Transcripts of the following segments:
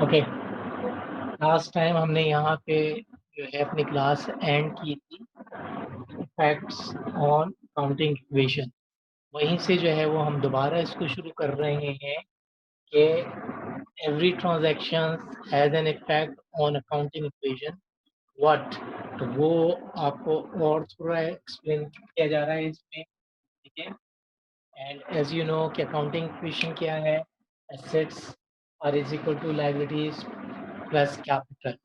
Okay, last time हमने यहाँ पे जो है अपनी क्लास एंड की थी फैक्ट्स ऑन काउंटिंग इक्वेशन। वहीं से जो है वो हम दोबारा इसको शुरू कर रहे हैं कि every transaction has an effect on accounting equation what. तो वो आपको और थोड़ा एक्सप्लेन किया जा रहा है इसमें, ठीक है। एंड एज यू नो कि अकाउंटिंग इक्वेशन क्या है, assets are is equal to liabilities plus capital.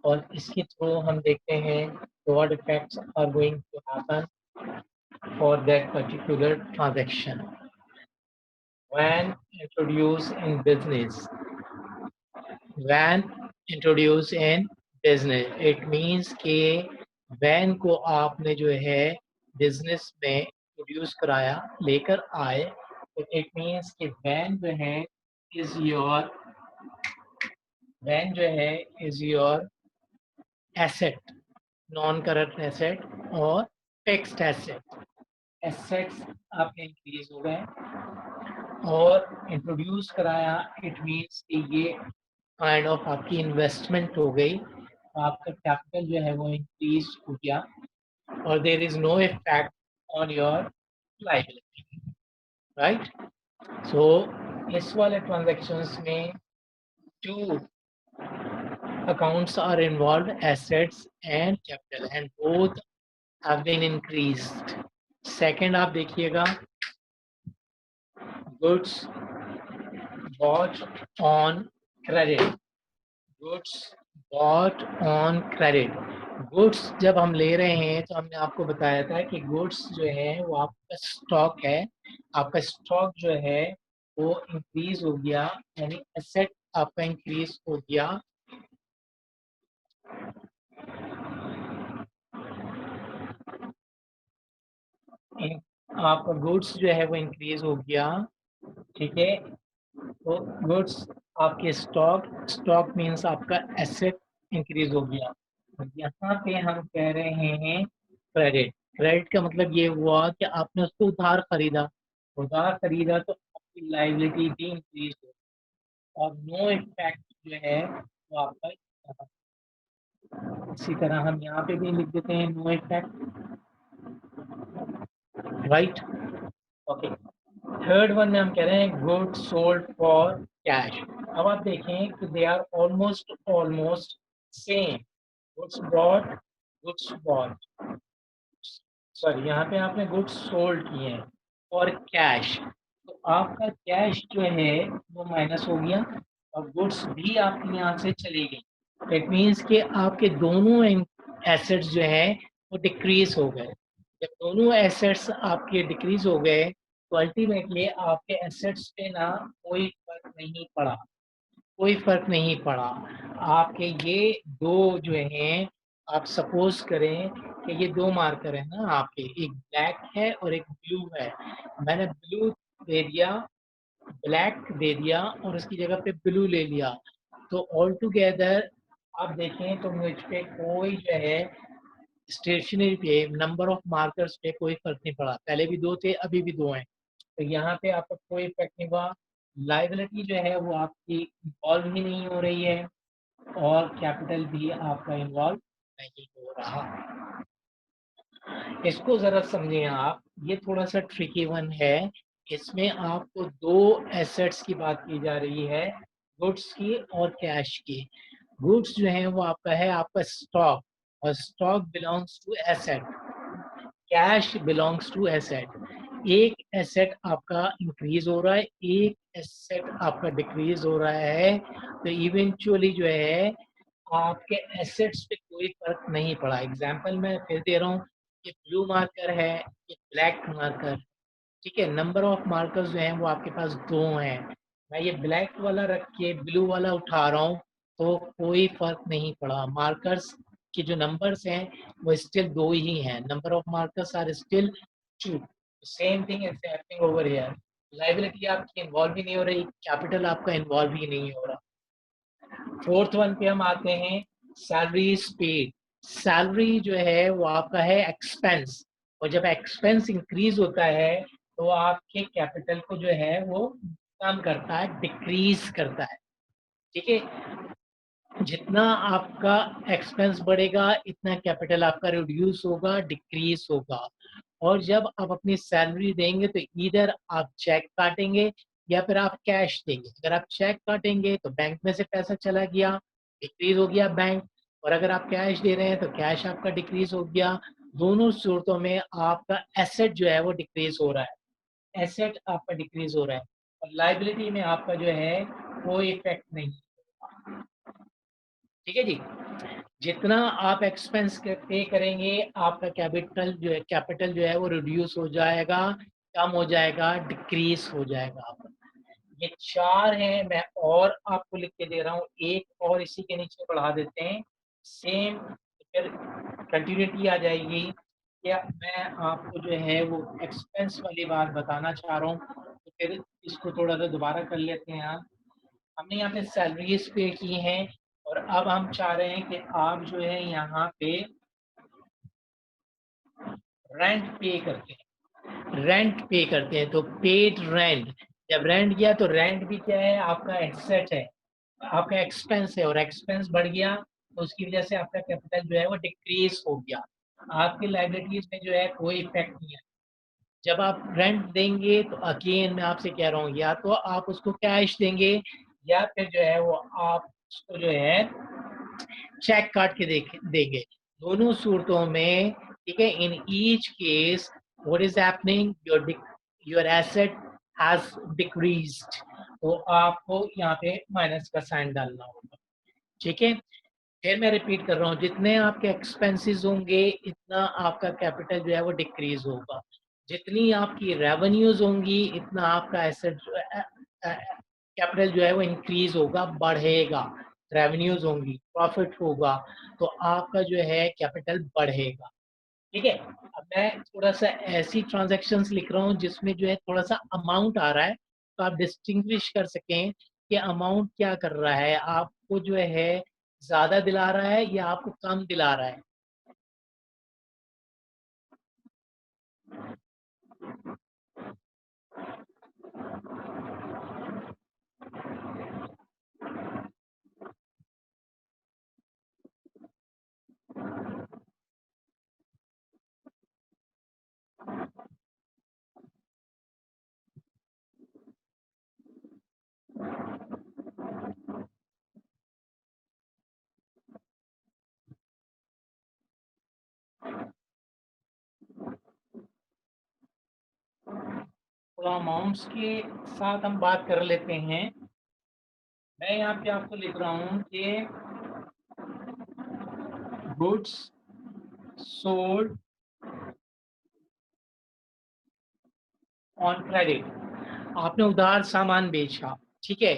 और इसके थ्रू हम देखते हैं what effects are going to happen for that particular transaction when introduced in business. When introduced in business, it means कि when को आपने जो है बिजनेस में इंट्रोड्यूस कराया, लेकर आए, तो इट मीन्स कि when जो है is your when जो है is your asset, non current asset और फिक्स्ड एसेट। एसेट्स आपके इंक्रीज हो गए और इंट्रोड्यूस कराया, इट मीन्स कि ये काइंड ऑफ आपकी इन्वेस्टमेंट हो गई, तो आपका कैपिटल जो है वो इंक्रीज हो गया और there is no effect on your liability, right. So इस वाले ट्रांजेक्शन्स में two accounts are involved, assets and capital, and both have been increased. Second आप देखिएगा, goods bought on credit, goods bought on credit। Goods जब हम ले रहे हैं तो हमने आपको बताया था कि गुड्स जो है वो आपका स्टॉक है, आपका स्टॉक जो है वो इंक्रीज हो गया, यानी एसेट आपका इंक्रीज हो गया। आपका गुड्स जो है वो इंक्रीज हो गया, ठीक है। तो गुड्स आपके स्टॉक मीन्स आपका एसेट इंक्रीज हो गया। यहाँ पे हम कह रहे हैं क्रेडिट। क्रेडिट का मतलब ये हुआ कि आपने उसको उधार खरीदा तो आपकी लायबिलिटी भी इंक्रीज हो, और नो इफेक्ट जो है वो आपका। इसी तरह हम यहाँ पे भी लिख देते हैं no effect, right. Okay, third one में हम कह रहे हैं गुड्स सोल्ड फॉर कैश। अब आप देखें कि they are almost same. Goods bought, goods bought, sorry यहाँ पे आपने गुड्स सोल्ड किए हैं और कैश, तो आपका कैश जो है वो माइनस हो गया और गुड्स भी आपके यहाँ से चली गई। इट मीन्स कि आपके दोनों एसेट्स जो हैं वो डिक्रीज हो गए। जब दोनों एसेट्स आपके डिक्रीज हो गए तो अल्टीमेटली आपके एसेट्स पे ना कोई फर्क नहीं पड़ा, कोई फर्क नहीं पड़ा। आपके ये दो जो हैं, आप सपोज करें कि ये दो मार्कर है ना आपके, एक ब्लैक है और एक ब्लू है। मैंने ब्लू दे दिया, ब्लैक दे दिया और उसकी जगह पे ब्लू ले लिया, तो ऑल टुगेदर आप देखें तो मुझ पे कोई जो है स्टेशनरी पे नंबर ऑफ मार्कर्स पे कोई फर्क नहीं पड़ा। पहले भी दो थे, अभी भी दो हैं, तो यहाँ पे आपका कोई इफेक्ट नहीं हुआ। लायबिलिटी जो है वो आपकी इन्वॉल्व ही नहीं हो रही है और कैपिटल भी आपका इन्वॉल्व नहीं हो रहा। इसको जरा समझें आप, ये थोड़ा सा ट्रिकी वन है। इसमें आपको दो एसेट्स की बात की जा रही है, गुड्स की और कैश की। गुड्स जो है वो आपका है आपका स्टॉक, और stock belongs to asset, cash belongs to asset. एक एसेट आपका इंक्रीज हो रहा है, एक एसेट आपका डिक्रीज हो रहा है, तो इवेंचुअली जो है आपके एसेट्स पे कोई फर्क नहीं पड़ा। एग्जांपल मैं फिर दे रहा हूँ, ये ब्लू मार्कर है, ये ब्लैक मार्कर, ठीक है। नंबर ऑफ मार्कर्स जो हैं वो आपके पास दो हैं, मैं ये ब्लैक वाला रख के ब्लू वाला उठा रहा हूँ तो कोई फर्क नहीं पड़ा। मार्कर्स के जो नंबर्स हैं वो स्टिल दो ही हैं, number of markers are still two. Same thing is happening over here. Liability आपकी इन्वॉल्व ही नहीं हो रही, कैपिटल आपका इन्वॉल्व ही नहीं हो रहा। फोर्थ वन पे हम आते हैं, सैलरी पेड। सैलरी जो है वो आपका है एक्सपेंस, और जब एक्सपेंस इंक्रीज होता है तो आपके कैपिटल को जो है वो कम करता है, डिक्रीज करता है, ठीक है। जितना आपका एक्सपेंस बढ़ेगा इतना कैपिटल आपका रिड्यूस होगा, डिक्रीज होगा। और जब आप अपनी सैलरी देंगे तो इधर आप चेक काटेंगे या फिर आप कैश देंगे। अगर आप चेक काटेंगे तो बैंक में से पैसा चला गया, डिक्रीज हो गया बैंक। और अगर आप कैश दे रहे हैं तो कैश आपका डिक्रीज हो गया। दोनों सूरतों में आपका एसेट जो है वो डिक्रीज हो रहा है, एसेट आपका डिक्रीज हो रहा है। और लाइबिलिटी में आपका जो है कोई इफेक्ट नहीं। ठीक है जी। जितना आप एक्सपेंस पे करेंगे आपका कैपिटल जो है वो रिड्यूस हो जाएगा, कम हो जाएगा, डिक्रीज हो जाएगा आपका। ये 4 हैं, मैं और आपको लिख के दे रहा हूँ, एक और इसी के नीचे बढ़ा देते हैं। सेम फिर कंटिन्यूटी आ जाएगी। क्या मैं आपको जो है वो एक्सपेंस वाली बात बताना चाह रहा हूँ, तो फिर इसको थोड़ा सा दोबारा कर लेते हैं। आप हमने यहाँ पे सैलरीज पे की हैं और अब हम चाह रहे हैं कि आप जो है यहाँ पे रेंट पे करते हैं। रेंट पे करते हैं तो पेड रेंट, जब रेंट गया तो रेंट भी क्या है, आपका एसेट है, आपका एक्सपेंस है, और एक्सपेंस बढ़ गया तो उसकी वजह से आपका कैपिटल जो है वो डिक्रीज हो गया। आपकी लाइबिलिटीज में जो है कोई इफेक्ट नहीं है। जब आप रेंट देंगे तो अगेन मैं आपसे कह रहा हूँ, या तो आप उसको कैश देंगे या फिर जो है वो आप उसको जो है चेक काट के देंगे। दोनों सूरतों में, ठीक है, in each case what is happening, your asset has decreased, तो आपको यहाँ पे माइनस का साइन डालना होगा। ठीक है, फिर मैं रिपीट कर रहा हूँ, जितने आपके एक्सपेंसेस होंगे इतना आपका कैपिटल जो है वो डिक्रीज होगा। जितनी आपकी रेवेन्यूज होंगी इतना आपका एसेट कैपिटल जो है वो इंक्रीज होगा, बढ़ेगा। रेवेन्यूज होंगी, प्रॉफिट होगा, तो आपका जो है कैपिटल बढ़ेगा। ठीक है, अब मैं थोड़ा सा ऐसी ट्रांजैक्शंस लिख रहा हूँ जिसमें जो है थोड़ा सा अमाउंट आ रहा है, तो आप डिस्टिंग्विश कर सकें कि अमाउंट क्या कर रहा है, आपको जो है ज्यादा दिला रहा है या आपको कम दिला रहा है। तो अमाउंट्स के साथ हम बात कर लेते हैं। मैं यहाँ पे आपको लिख रहा हूँ कि गुड्स सोल्ड ऑन क्रेडिट, आपने उधार सामान बेचा, ठीक है,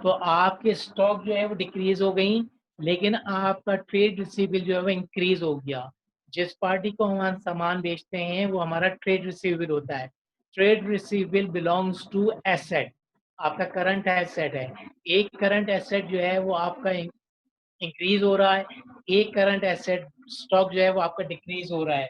तो आपके स्टॉक जो है वो डिक्रीज हो गई, लेकिन आपका ट्रेड रिसीवेबल जो है वो इंक्रीज हो गया। जिस पार्टी को हम सामान बेचते हैं वो हमारा ट्रेड रिसीवेबल होता है। Trade receivable belongs to asset, आपका करंट एसेट है। एक करंट एसेट जो है वो आपका इंक्रीज हो रहा है, एक करंट एसेट स्टॉक जो है वो आपका डिक्रीज हो रहा है।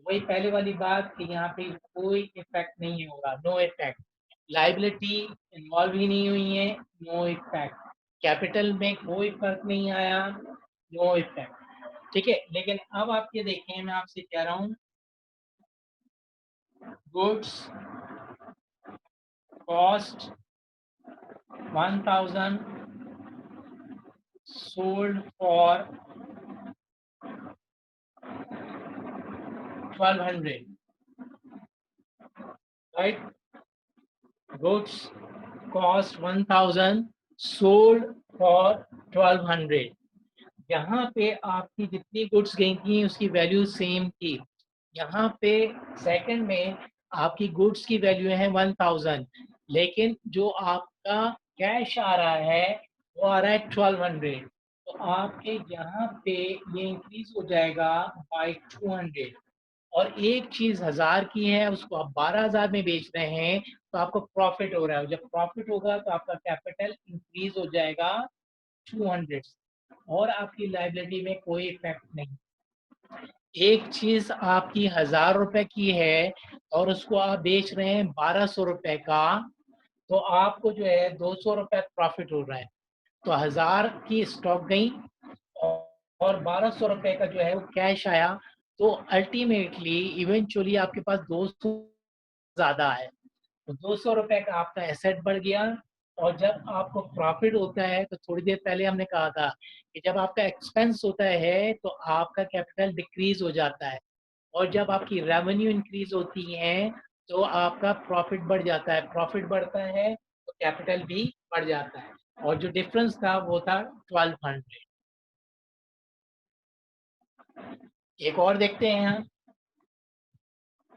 वही पहले वाली बात कि यहाँ पे कोई इफेक्ट नहीं हो रहा, नो इफेक्ट। लाइबिलिटी इन्वॉल्व ही नहीं हुई है, नो इफेक्ट। कैपिटल में कोई फर्क नहीं आया, नो इफेक्ट। ठीक है, लेकिन अब आप ये देखें, मैं आपसे कह रहा हूँ goods cost 1000 sold for 1200, right? Goods cost 1000 sold for 1200। यहाँ पे आपकी जितनी गुड्स गई थी उसकी वैल्यू सेम थी। यहाँ पे सेकंड में आपकी गुड्स की वैल्यू है 1000, लेकिन जो आपका कैश आ रहा है वो आ रहा है 1200। तो आपके यहाँ पे ये इंक्रीज हो जाएगा बाय 200। और एक चीज 1000 की है उसको आप 12000 में बेच रहे हैं, तो आपको प्रॉफिट हो रहा है। जब प्रॉफिट होगा तो आपका कैपिटल इंक्रीज हो जाएगा 200, और आपकी लाइबिलिटी में कोई इफेक्ट नहीं। एक चीज आपकी 1000 रुपए की है और उसको आप बेच रहे हैं 1200 रुपए का, तो आपको जो है 200 रुपए प्रॉफिट हो रहा है। तो 1000 की स्टॉक गई, और 1200 रुपए का जो है वो कैश आया, तो अल्टीमेटली इवेंचुअली आपके पास 200 ज़्यादा है, तो 200 रुपए का आपका एसेट बढ़ गया। और जब आपको प्रॉफिट होता है, तो थोड़ी देर पहले हमने कहा था कि जब आपका एक्सपेंस होता है तो आपका कैपिटल डिक्रीज हो जाता है, और जब आपकी रेवेन्यू इंक्रीज होती है तो आपका प्रॉफिट बढ़ जाता है, प्रॉफिट बढ़ता है तो कैपिटल भी बढ़ जाता है, और जो डिफरेंस था वो था 1200। एक और देखते हैं यहाँ,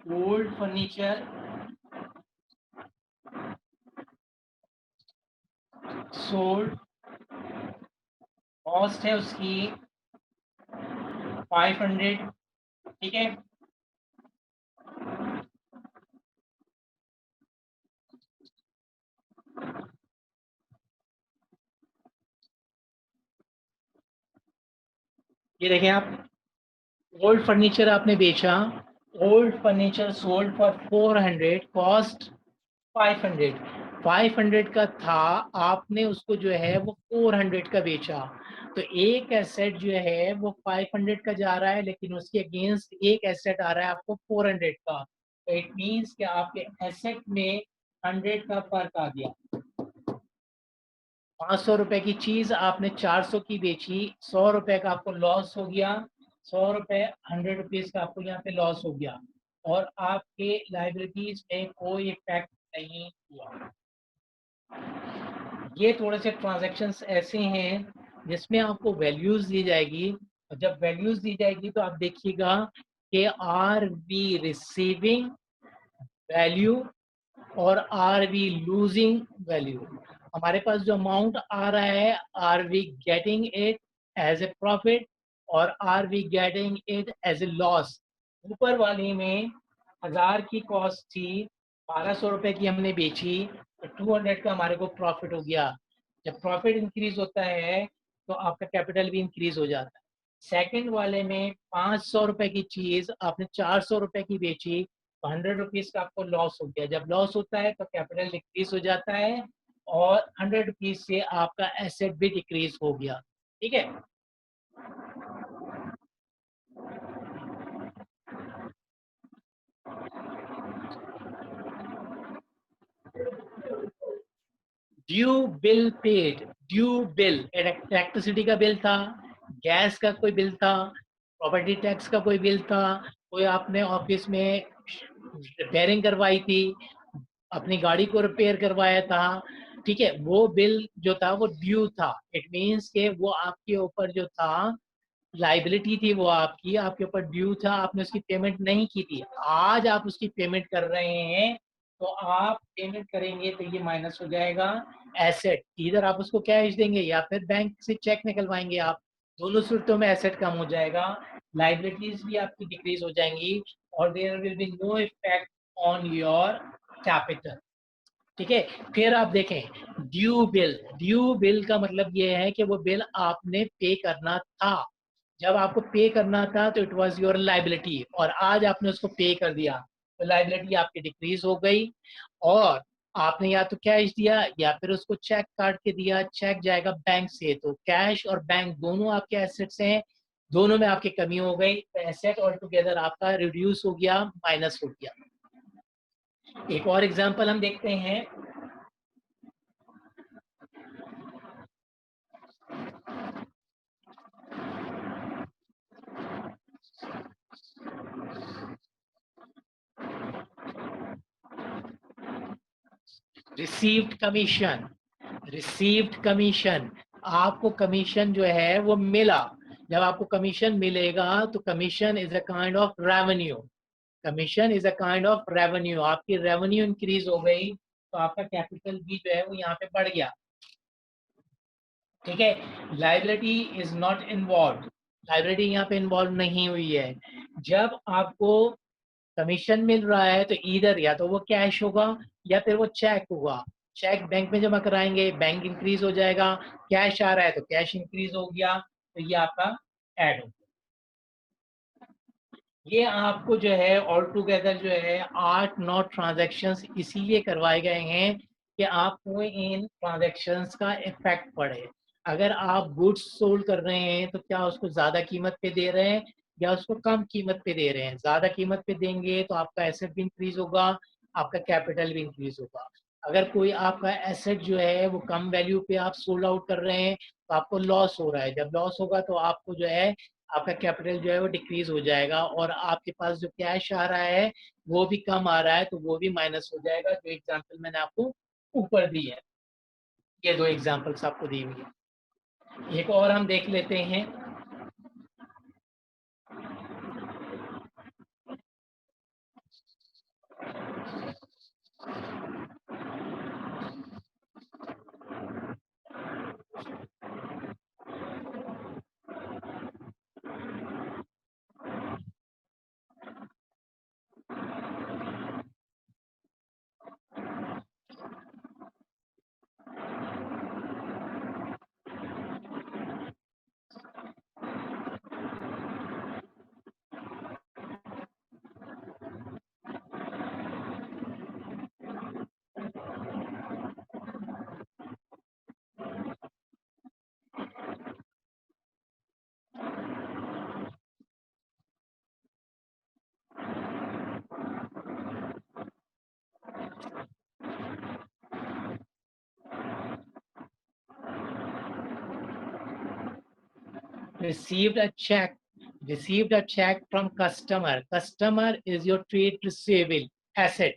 ओल्ड फर्नीचर सोल्ड, कॉस्ट है उसकी 500, ठीक है। ये देखें आप, ओल्ड फर्नीचर आपने बेचा, old furniture sold for 400, cost 500, 500 का था, आपने उसको जो है वो 400 का बेचा, तो एक एसेट जो है वो 500 का जा रहा है, लेकिन उसके अगेंस्ट एक एसेट आ रहा है आपको 400 का, तो इट मीन्स कि आपके एसेट में 100 का फर्क आ गया। 500 रुपए की चीज आपने 400 की बेची, 100 रुपए का आपको लॉस हो गया, 100 रुपए 100 रुपीज का आपको यहाँ पे लॉस हो गया, और आपके लाइबिलिटीज में कोई इफेक्ट नहीं हुआ। ये थोड़े से ट्रांजैक्शंस ऐसे हैं जिसमें आपको वैल्यूज दी जाएगी, और जब वैल्यूज दी जाएगी तो आप देखिएगा कि आर वी रिसीविंग वैल्यू और आर वी लूजिंग वैल्यू। हमारे पास जो अमाउंट आ रहा है, are we getting it as a profit और are we getting it as a loss. ऊपर वाली में 1000 की कॉस्ट थी, 1200 रुपए की हमने बेची, तो 200 का हमारे को प्रॉफिट हो गया। जब प्रॉफिट इंक्रीज होता है तो आपका कैपिटल भी इंक्रीज हो जाता है। सेकंड वाले में 500 रुपए की चीज आपने 400 रुपए की बेची, 100 रुपीज का आपको लॉस हो गया। जब लॉस होता है तो कैपिटल डिक्रीज हो जाता है, और 100 रुपीज से आपका एसेट भी डिक्रीज हो गया, ठीक है। Due bill paid, due bill, electricity का बिल था, गैस का कोई बिल था, प्रॉपर्टी टैक्स का कोई बिल था, कोई आपने ऑफिस में रिपेयरिंग करवाई थी, अपनी गाड़ी को रिपेयर करवाया था, ठीक है, वो बिल जो था वो ड्यू था। इट मीन्स के वो आपके ऊपर जो था, लाइबिलिटी थी वो आपकी, आपके ऊपर ड्यू था, आपने उसकी पेमेंट नहीं की थी, आज आप उसकी पेमेंट कर रहे हैं, तो आप पेमेंट करेंगे तो ये माइनस हो जाएगा एसेट। इधर आप उसको कैश देंगे या फिर बैंक से चेक निकलवाएंगे आप, दोनों सूरतों में एसेट कम हो जाएगा, लाइबिलिटीज भी आपकी डिक्रीज हो जाएंगी, और there will be no effect on your capital, ठीक है। फिर आप देखें ड्यू बिल, ड्यू बिल का मतलब ये है कि वो बिल आपने पे करना था, जब आपको पे करना था तो इट वाज योर लाइबिलिटी, और आज आपने उसको पे कर दिया, तो लाइबिलिटी आपकी डिक्रीज हो गई, और आपने या तो कैश दिया या फिर उसको चेक काट के दिया, चेक जाएगा बैंक से, तो कैश और बैंक दोनों आपके एसेट्स हैं, दोनों में आपकी कमी हो गई, तो एसेट ऑल टुगेदर आपका रिड्यूस हो गया, माइनस हो गया। एक और एग्जांपल हम देखते हैं, रिसीव्ड कमीशन, रिसीव्ड कमीशन, आपको कमीशन जो है वो मिला, जब आपको कमीशन मिलेगा तो commission is a kind of revenue, commission is a kind of revenue, आपकी रेवेन्यू इंक्रीज हो गई तो आपका कैपिटल भी जो है वो यहाँ पे बढ़ गया, ठीक है। Liability is not involve, liability यहाँ पे इन्वॉल्व नहीं हुई है। जब आपको कमीशन मिल रहा है तो इधर या तो वो कैश होगा या फिर वो चेक होगा, चेक बैंक में जमा कराएंगे, बैंक इंक्रीज हो जाएगा, कैश आ रहा है तो कैश इंक्रीज हो गया, तो ये आपका ऐड हो, ये आपको जो है ऑल टुगेदर जो है 8-9 ट्रांजैक्शंस इसीलिए करवाए गए हैं कि आपको इन ट्रांजैक्शंस का इफेक्ट पड़े। अगर आप गुड्स सोल्ड कर रहे हैं तो क्या उसको ज़्यादा कीमत पे दे रहे हैं या उसको कम कीमत पे दे रहे हैं? ज़्यादा कीमत पे देंगे तो आपका एसेट भी इंक्रीज होगा, आपका कैपिटल भी इंक्रीज होगा। अगर कोई आपका एसेट जो है वो कम वैल्यू पे आप सोल्ड आउट कर रहे हैं तो आपको लॉस हो रहा है। जब लॉस होगा तो आपको जो है आपका कैपिटल जो है वो डिक्रीज हो जाएगा और आपके पास जो कैश आ रहा है वो भी कम आ रहा है, तो वो भी माइनस हो जाएगा। जो एग्जांपल मैंने आपको ऊपर दी है, ये 2 एग्जांपल्स आपको दी हुई है। एक और हम देख लेते हैं। received a check received a check from customer is your trade receivable asset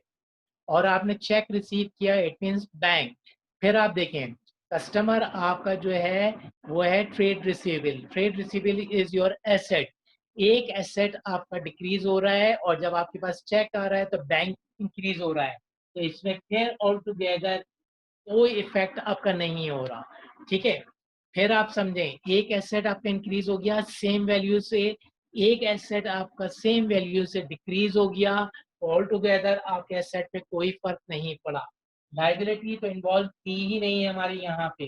और आपने चेक रिसीव किया, इट मींस बैंक। फिर आप देखें कस्टमर आपका जो है वो है trade receivable is your asset. एक एसेट आपका डिक्रीज हो रहा है और जब आपके पास चेक आ रहा है तो बैंक इंक्रीज हो रहा है, तो इसमें फिर ऑल टुगेदर कोई इफेक्ट आपका नहीं हो रहा। ठीक है, फिर आप समझें एक एसेट आपका इंक्रीज हो गया सेम वैल्यू से, एक एसेट आपका सेम वैल्यू से डिक्रीज हो गया, ऑल टुगेदर आपके एसेट पे कोई फर्क नहीं पड़ा। लाइबिलिटी तो इन्वॉल्व की ही नहीं है हमारी यहाँ पे।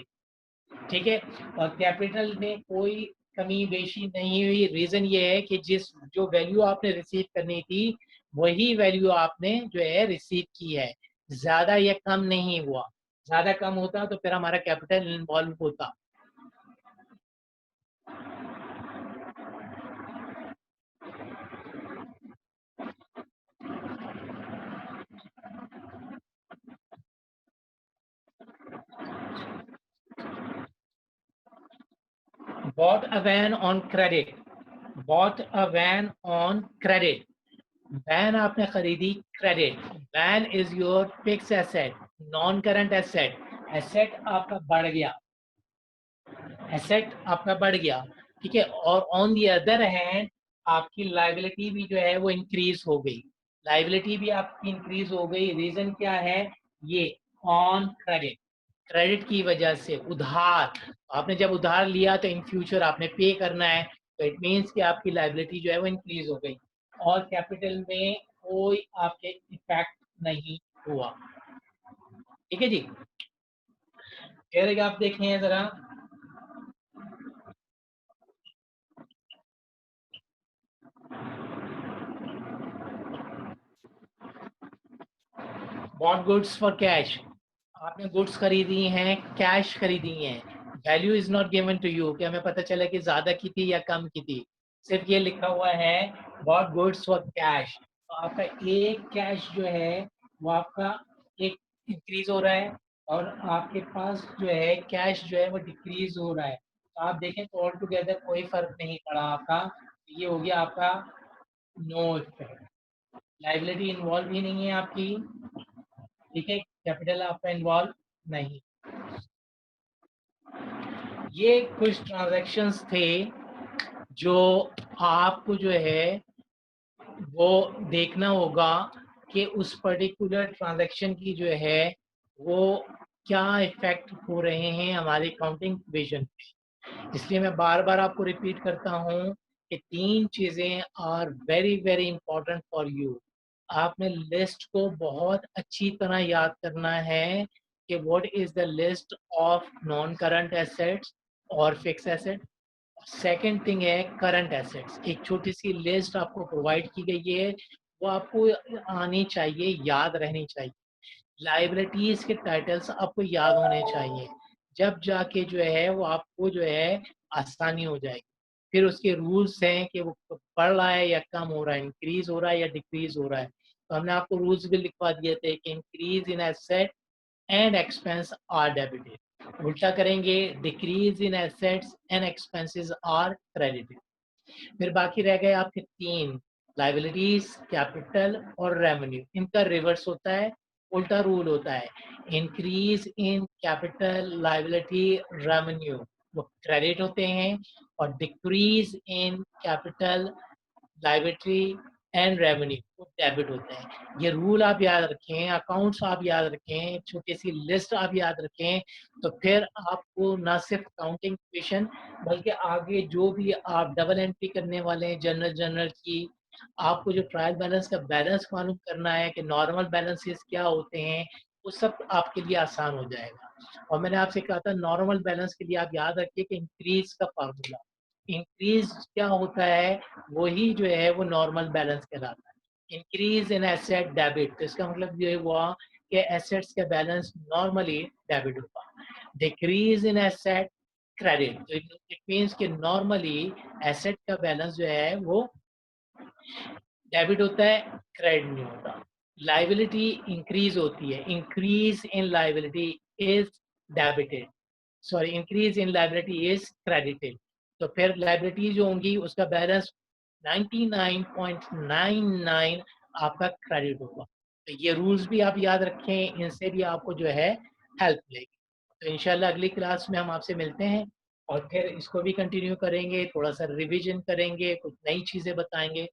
ठीक है, और कैपिटल में कोई कमी बेशी नहीं हुई। रीजन ये है कि जिस जो वैल्यू आपने रिसीव करनी थी वही वैल्यू आपने जो है रिसीव की है, ज्यादा या कम नहीं हुआ। ज्यादा कम होता तो फिर हमारा कैपिटल इन्वॉल्व होता। bought a van on credit bought a van on credit van आपने खरीदी credit. Van is your fix asset, non current asset. Asset आपका बढ़ गया, एसेट आपका बढ़ गया। ठीक है, और ऑन दी अदर हैंड आपकी लाइबिलिटी भी जो है वो इंक्रीज हो गई। लाइबिलिटी भी आपकी इंक्रीज हो गई। रीजन क्या है? ये ऑन क्रेडिट, क्रेडिट की वजह से। उधार, आपने जब उधार लिया तो इन फ्यूचर आपने पे करना है, तो इट मीन्स कि आपकी लाइबिलिटी जो है वो इंक्रीज हो गई और कैपिटल में कोई आपके इफेक्ट नहीं हुआ। ठीक है जी, फिर आप देखें जरा बॉट गुड्स फॉर कैश। आपने गुड्स खरीदी हैं, कैश खरीदी हैं, value is not given to you कि हमें पता चला कि ज्यादा की थी या कम की थी। सिर्फ ये लिखा हुआ है बॉट गुड्स फॉर कैश। तो आपका एक कैश जो है वो आपका एक इंक्रीज हो रहा है और आपके पास जो है कैश जो है वो डिक्रीज हो रहा है। तो आप देखें तो ऑल टुगेदर कोई फर्क नहीं पड़ा आपका। ये हो गया आपका नो इफेक्ट। लाइबिलिटी इन्वॉल्व ही नहीं है आपकी। ठीक है, कैपिटल आपका इन्वॉल्व नहीं। ये कुछ ट्रांजैक्शंस थे जो आपको जो है वो देखना होगा कि उस पर्टिकुलर ट्रांजैक्शन की जो है वो क्या इफेक्ट हो रहे हैं हमारी काउंटिंग विजन पे। इसलिए मैं बार बार आपको रिपीट करता हूँ कि 3 चीजें are very very important for you. आपने लिस्ट को बहुत अच्छी तरह याद करना है कि what is the list of non current assets और फिक्स एसेट। सेकंड थिंग है करंट एसेट्स। एक छोटी सी लिस्ट आपको प्रोवाइड की गई है, वो आपको आनी चाहिए, याद रहनी चाहिए। लाइबिलिटीज के टाइटल्स आपको याद होने चाहिए। जब जाके जो है वो आपको जो है आसानी हो जाएगी। फिर उसके रूल्स हैं कि वो बढ़ रहा है या कम हो रहा है, इंक्रीज हो रहा है या डिक्रीज हो रहा है। तो हमने आपको रूल्स भी लिखवा दिए थे कि increase in asset and expense are debited. उल्टा करेंगे, decrease in assets and expenses are credited. फिर बाकी रह गए आपके 3 लायबिलिटीज, कैपिटल और रेवेन्यू। इनका रिवर्स होता है, उल्टा रूल होता है। Increase in capital, liability, revenue वो क्रेडिट होते हैं और decrease in capital, liability and revenue वो डेबिट होते हैं। ये रूल आप याद रखें, अकाउंट्स आप याद रखें, छोटी सी लिस्ट आप याद रखें, तो फिर आपको ना सिर्फ काउंटिंग क्वेश्चन बल्कि आगे जो भी आप डबल एंट्री करने वाले हैं जनरल की, आपको जो ट्रायल बैलेंस का बैलेंस मालूम करना है कि नॉर्मल बैलेंसेस क्या होते हैं, वो सब आपके लिए आसान हो जाएगा। और मैंने आपसे कहा था नॉर्मल बैलेंस के लिए आप याद रखिए कि इंक्रीज का फार्मूला, इंक्रीज क्या होता है, वही जो है वो नॉर्मल बैलेंस कहलाता है। इंक्रीज इन एसेट डेबिट, तो इसका मतलब ये हुआ कि एसेट्स का बैलेंस नॉर्मली डेबिट होगा। डिक्रीज इन एसेट क्रेडिट, तो इट मीन्स कि नॉर्मली एसेट का बैलेंस जो है वो डेबिट होता है, क्रेडिट नहीं होता। लाइबिलिटी इंक्रीज होती है, increase in liability is debited, sorry increase in liability is credited. तो फिर लाइबिलिटी जो होंगी उसका बैलेंस 99.99 आपका क्रेडिट होगा। तो ये रूल्स भी आप याद रखें, इनसे भी आपको जो है हेल्प मिलेगी। तो इंशाल्लाह अगली क्लास में हम आपसे मिलते हैं और फिर इसको भी कंटिन्यू करेंगे, थोड़ा सा रिवीजन करेंगे, कुछ नई चीज़ें बताएंगे।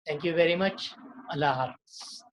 Thank you very much. अल्लाह हाफ़िज़।